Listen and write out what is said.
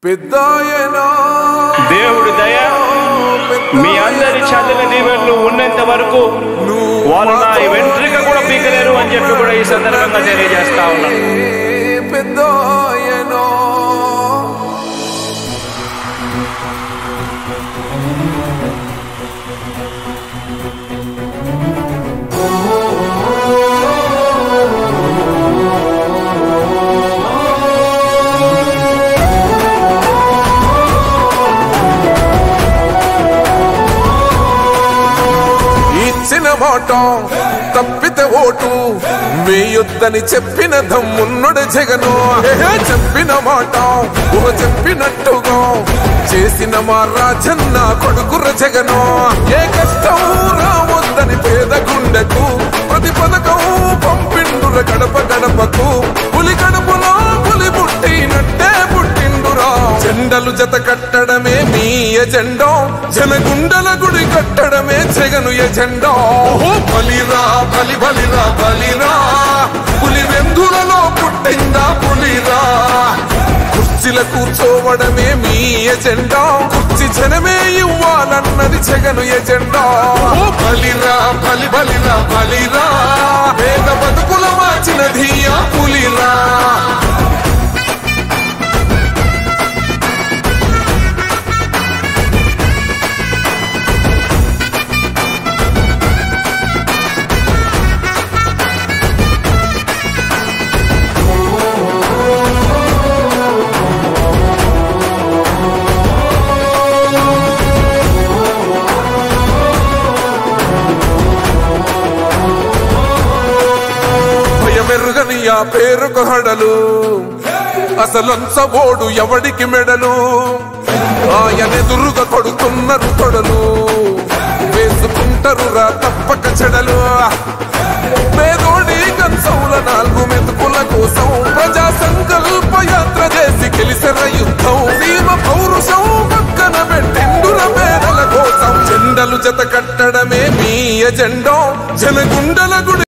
దేవుడి దయ మీ అందరి చల్లని దీవెనలు ఉన్నంత వరకు వాళ్ళు నా వెంట్రుక కూడా పీకలేరు అని చెప్పి కూడా ఈ సందర్భంగా తెలియజేస్తా ఉన్నాను. తప్పితే ఓటు వేయొద్దని చెప్పిన దమ్మున్నడు జగను. చెప్పిన మాట చెప్పినట్టుగా చేసిన మా రాజన్న కొడుకుర జగను. ఏ కష్టం రావద్దని పేద గుండెకు ప్రతి పథకం పంపిండుర గడప గడపకు. పులి గడపలో పులి పుట్టినట్టే పుట్టిండురా. జెండలు జత కట్టడమే మీ ఎజెండా, జనగుండల గుడి కట్టడమే జగను ఎజెండా. బలిరా బలి బలిరా బలిరా, పులి వెందులలో పుట్టిందా పులిరా. కుర్చీల కూర్చోవడమే మీ ఎజెండా, కుర్చీ జనమే ఇవ్వాలన్నది జగను ఎజెండా. బలిరా బలి బలిరా బలిరా, పేద బతుకుల మార్చినది ఆ పులిరా. మెరుగని ఆ పేరుకు హడలు, అసలంచబోడు ఎవడికి మెడలు. ఆయనెదురుగా కొడుతున్నారు తొడలు, వేసుకుంటారు రా తప్పక చెడలు. పేదోడి కంచౌల 4 మెతుకుల కోసం ప్రజా సంకల్ప యాత్ర చేసి గెలిసిన యుద్ధం. సీమ పౌరుషం పక్కన పెట్టిండుర పేదల కోసం. జెండలు జత కట్టడమే మీ ఎజెండా, జనగుండల గుడి